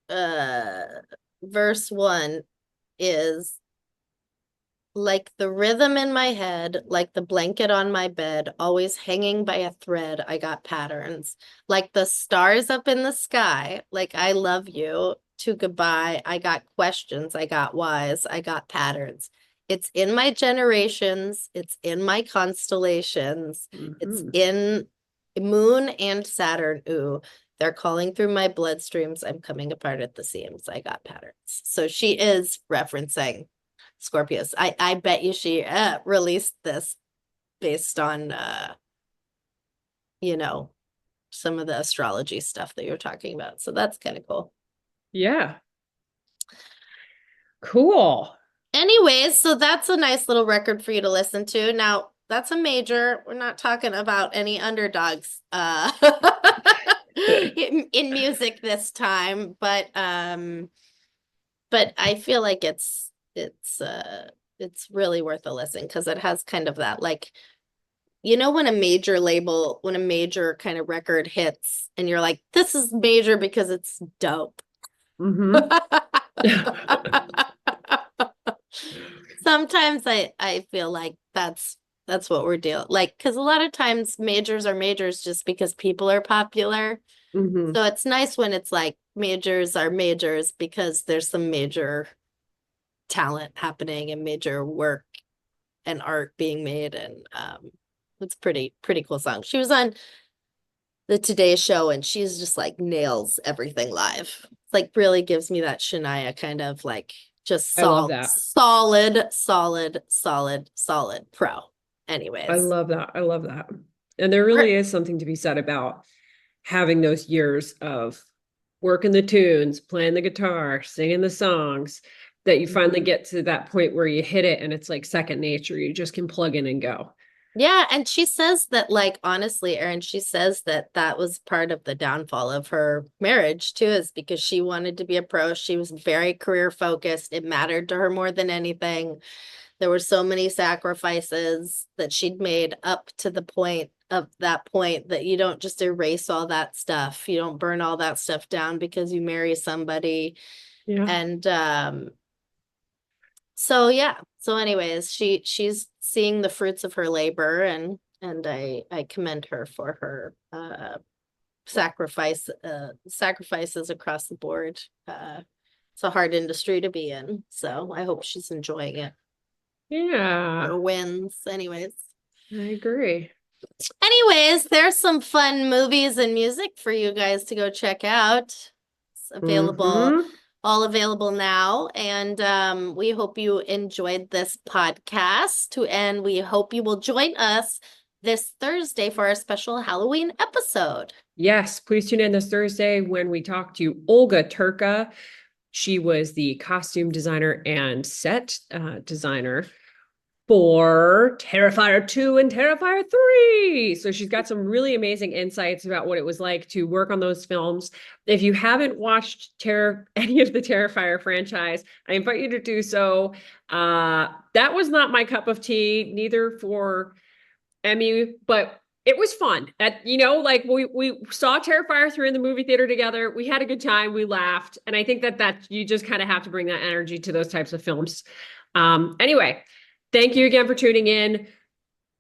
uh, verse 1 is Like the rhythm in my head, like the blanket on my bed, always hanging by a thread, I got patterns. Like the stars up in the sky, like I love you, to goodbye, I got questions, I got whys, I got patterns. It's in my generations, it's in my constellations, it's Mhm. in Moon and Saturn. Ooh, they're calling through my bloodstreams. I'm coming apart at the seams. I got patterns. So she is referencing Scorpios. I bet you she released this based on you know, some of the astrology stuff that you're talking about. So that's kind of cool. Yeah. Cool. Anyways, so that's a nice little record for you to listen to. Now, that's a major. We're not talking about any underdogs in music this time, but I feel like it's really worth a listen because it has kind of that, like, you know, when a major kind of record hits and you're like, this is major because it's dope. Hmm. Sometimes I feel like that's what we're dealing, like, because a lot of times majors are majors just because people are popular. Hmm. So it's nice when it's like majors are majors because there's some major talent happening and major work and art being made, and it's pretty cool song. She was on the Today Show and she's just like nails everything live. It's like really gives me that Shania kind of like just I love that. solid pro. I Anyways, love that. I love that. And there we're really is something to be said about having those years of working the tunes, playing the guitar, singing the songs, that you finally Mhm. get to that point where you hit it and it's like second nature. You just can plug in and go. Yeah, and she says that, like, honestly, Erin, she says that that was part of the downfall of her marriage too, is because she wanted to be a pro. She was very career focused. It mattered to her more than anything. There were so many sacrifices that she'd made up to the point of that point that you don't just erase all that stuff. You don't burn all that stuff down because you marry somebody. Yeah. And so yeah. So anyways, she's seeing the fruits of her labor, and I commend her for her sacrifices across the board. It's a hard industry to be in. So I hope she's enjoying it. Yeah. Her wins. I agree. Anyways, there's some fun movies and music for you guys to go check out. It's available, Hmm. all available now. And we hope you enjoyed this podcast. And we hope you will join us this Thursday for our special Halloween episode. Yes, please tune in this Thursday when we talk to Olga Turka. She was the costume designer and set designer for Terrifier 2 and Terrifier 3. So she's got some really amazing insights about what it was like to work on those films. If you haven't watched any of the Terrifier franchise, I invite you to do so. That was not my cup of tea, neither for Emmy, but it was fun. Like we saw Terrifier 3 in the movie theater together. We had a good time. We laughed. And I think that you just kind of have to bring that energy to those types of films. Anyway, thank you again for tuning in.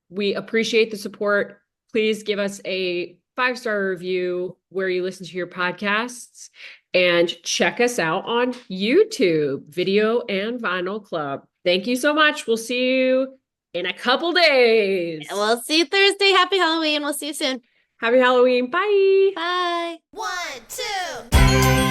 We appreciate the support. Please give us a 5-star review where you listen to your podcasts, and check us out on YouTube, Video and Vinyl Club. Thank you so much. We'll see you in a couple days. We'll see you Thursday. Happy Halloween. We'll see you soon. Happy Halloween. Bye. Bye. 1, 2.